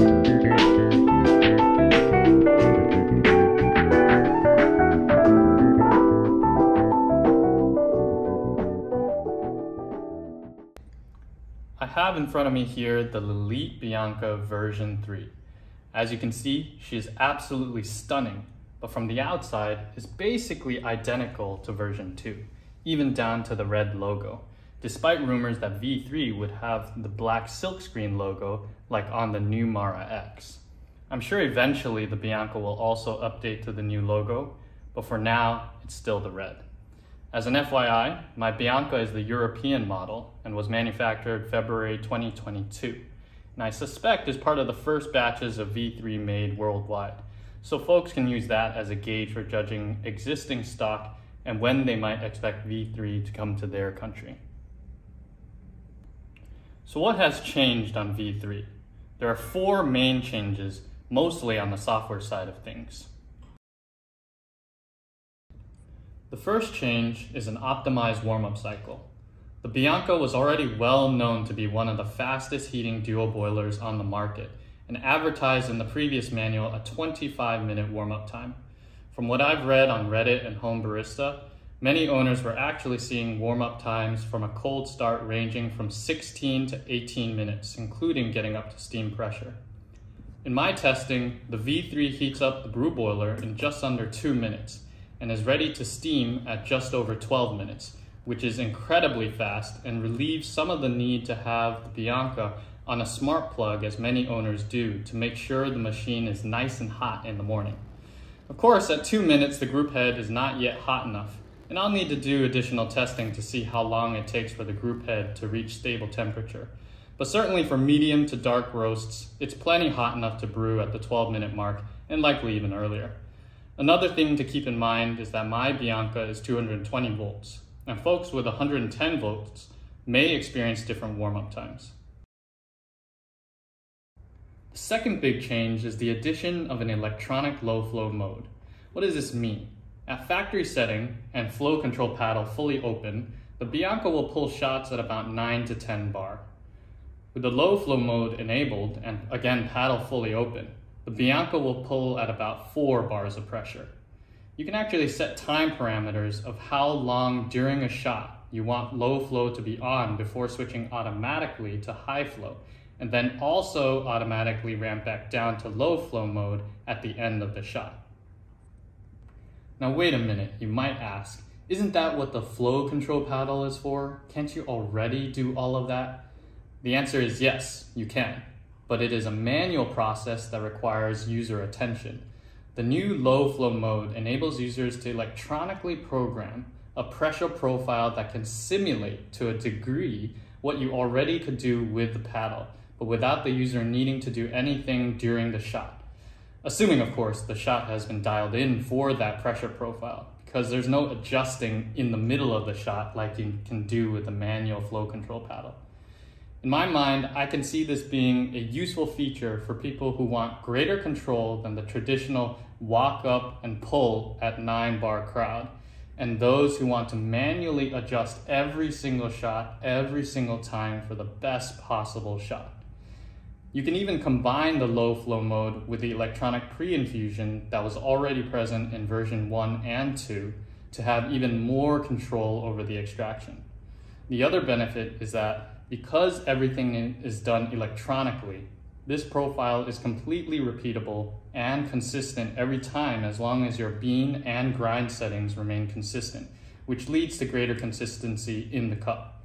I have in front of me here the Lelit Bianca version 3. As you can see, she is absolutely stunning, but from the outside is basically identical to version 2, even down to the red logo, despite rumors that V3 would have the black silkscreen logo like on the new Mara X. I'm sure eventually the Bianca will also update to the new logo, but for now, it's still the red. As an FYI, my Bianca is the European model and was manufactured February 2022, and I suspect is part of the first batches of V3 made worldwide, so folks can use that as a gauge for judging existing stock and when they might expect V3 to come to their country. So what has changed on V3? There are 4 main changes, mostly on the software side of things. The first change is an optimized warm-up cycle. The Bianca was already well known to be one of the fastest heating dual boilers on the market and advertised in the previous manual a 25-minute warm-up time. From what I've read on Reddit and Home Barista, many owners were actually seeing warm-up times from a cold start ranging from 16 to 18 minutes, including getting up to steam pressure. In my testing, the V3 heats up the brew boiler in just under 2 minutes, and is ready to steam at just over 12 minutes, which is incredibly fast and relieves some of the need to have the Bianca on a smart plug, as many owners do, to make sure the machine is nice and hot in the morning. Of course, at 2 minutes, the group head is not yet hot enough, and I'll need to do additional testing to see how long it takes for the group head to reach stable temperature. But certainly for medium to dark roasts, it's plenty hot enough to brew at the 12-minute mark, and likely even earlier. Another thing to keep in mind is that my Bianca is 220 volts, and folks with 110 volts may experience different warm-up times. The second big change is the addition of an electronic low-flow mode. What does this mean? At factory setting and flow control paddle fully open, the Bianca will pull shots at about 9 to 10 bar. With the low-flow mode enabled and again paddle fully open, the Bianca will pull at about 4 bars of pressure. You can actually set time parameters of how long during a shot you want low flow to be on before switching automatically to high flow, and then also automatically ramp back down to low flow mode at the end of the shot. Now wait a minute, you might ask, isn't that what the flow control paddle is for? Can't you already do all of that? The answer is yes, you can. But it is a manual process that requires user attention. The new low flow mode enables users to electronically program a pressure profile that can simulate to a degree what you already could do with the paddle, but without the user needing to do anything during the shot. Assuming, of course, the shot has been dialed in for that pressure profile, because there's no adjusting in the middle of the shot like you can do with the manual flow control paddle. In my mind, I can see this being a useful feature for people who want greater control than the traditional walk up and pull at 9 bar crowd, and those who want to manually adjust every single shot, every single time for the best possible shot. You can even combine the low flow mode with the electronic pre-infusion that was already present in version 1 and 2 to have even more control over the extraction. The other benefit is that because everything is done electronically, this profile is completely repeatable and consistent every time as long as your bean and grind settings remain consistent, which leads to greater consistency in the cup.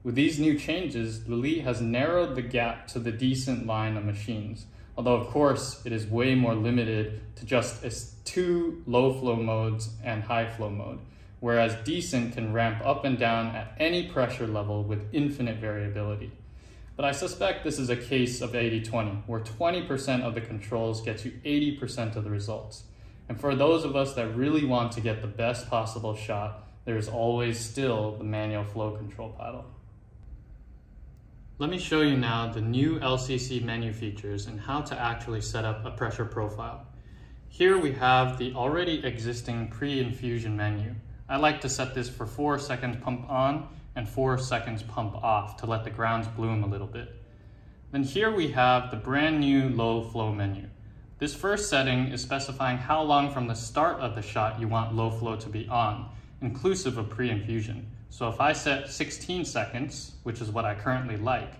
With these new changes, Lelit has narrowed the gap to the decent line of machines, although of course it is way more limited to just 2 low flow modes and high flow mode, whereas decent can ramp up and down at any pressure level with infinite variability. But I suspect this is a case of 80-20, where 20% of the controls get you 80% of the results. And for those of us that really want to get the best possible shot, there is always still the manual flow control paddle. Let me show you now the new LCC menu features and how to actually set up a pressure profile. Here we have the already existing pre-infusion menu. I like to set this for 4 seconds pump on and 4 seconds pump off to let the grounds bloom a little bit. Then here we have the brand new low flow menu. This first setting is specifying how long from the start of the shot you want low flow to be on, inclusive of pre-infusion. So if I set 16 seconds, which is what I currently like,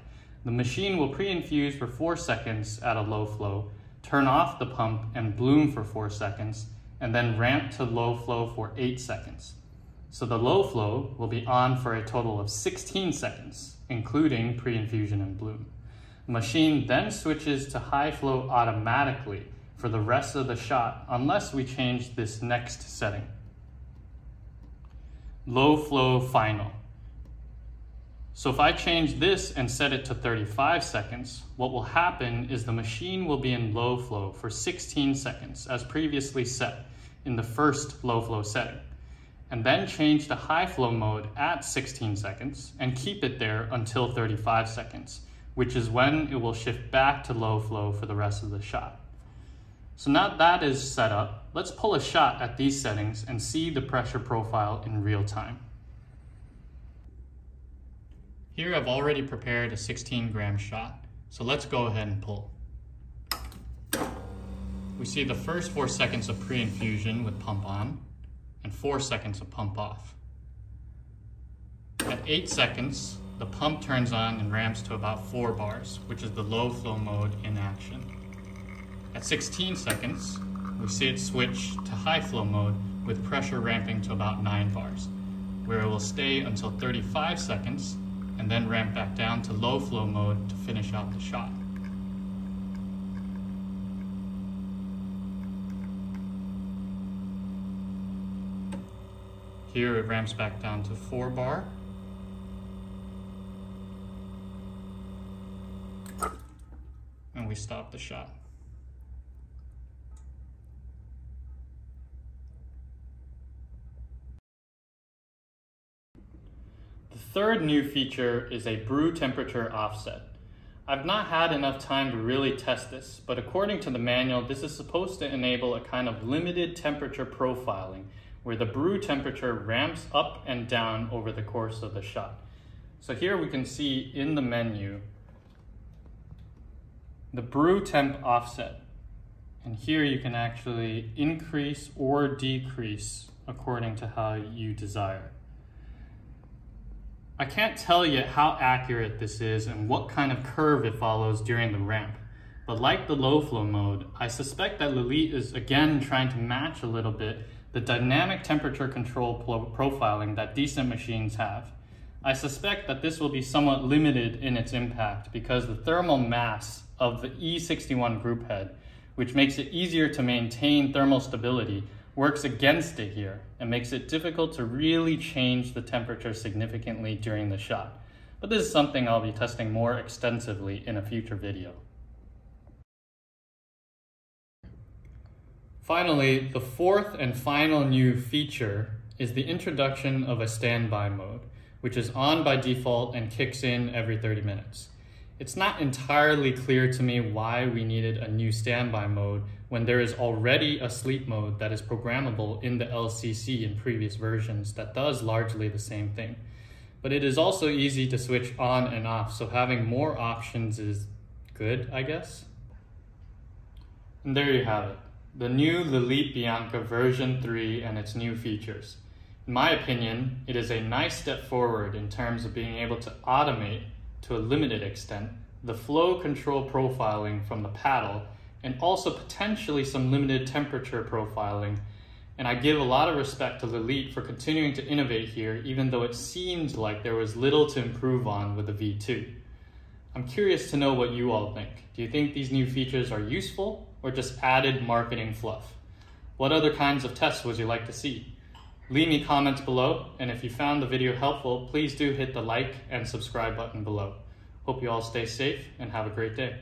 the machine will pre-infuse for 4 seconds at a low flow, turn off the pump and bloom for 4 seconds, and then ramp to low flow for 8 seconds. So the low flow will be on for a total of 16 seconds, including pre-infusion and bloom. The machine then switches to high flow automatically for the rest of the shot unless we change this next setting. Low flow final. So if I change this and set it to 35 seconds, what will happen is the machine will be in low flow for 16 seconds as previously set in the first low flow setting, and then change to high flow mode at 16 seconds and keep it there until 35 seconds, which is when it will shift back to low flow for the rest of the shot. So now that is set up, let's pull a shot at these settings and see the pressure profile in real time. Here I've already prepared a 16-gram shot, so let's go ahead and pull. We see the first 4 seconds of pre-infusion with pump on and 4 seconds of pump off. At 8 seconds, the pump turns on and ramps to about 4 bars, which is the low flow mode in action. At 16 seconds, we see it switch to high flow mode with pressure ramping to about 9 bars, where it will stay until 35 seconds and then ramp back down to low flow mode to finish out the shot. Here it ramps back down to 4 bar. And we stop the shot. The third new feature is a brew temperature offset. I've not had enough time to really test this, but according to the manual, this is supposed to enable a kind of limited temperature profiling where the brew temperature ramps up and down over the course of the shot. So here we can see in the menu the brew temp offset. And here you can actually increase or decrease according to how you desire. I can't tell yet how accurate this is and what kind of curve it follows during the ramp. But like the low flow mode, I suspect that Lelit is again trying to match a little bit the dynamic temperature control profiling that decent machines have. I suspect that this will be somewhat limited in its impact because the thermal mass of the E61 group head, which makes it easier to maintain thermal stability, works against it here and makes it difficult to really change the temperature significantly during the shot. But this is something I'll be testing more extensively in a future video. Finally, the fourth and final new feature is the introduction of a standby mode, which is on by default and kicks in every 30 minutes. It's not entirely clear to me why we needed a new standby mode when there is already a sleep mode that is programmable in the LCC in previous versions that does largely the same thing. But it is also easy to switch on and off, so having more options is good, I guess. And there you have it, the new Lelit Bianca version 3 and its new features. In my opinion, it is a nice step forward in terms of being able to automate, to a limited extent, the flow control profiling from the paddle, and also potentially some limited temperature profiling. And I give a lot of respect to Lelit for continuing to innovate here, even though it seemed like there was little to improve on with the V2. I'm curious to know what you all think. Do you think these new features are useful or just added marketing fluff? What other kinds of tests would you like to see? Leave me comments below, and if you found the video helpful, please do hit the like and subscribe button below. Hope you all stay safe and have a great day.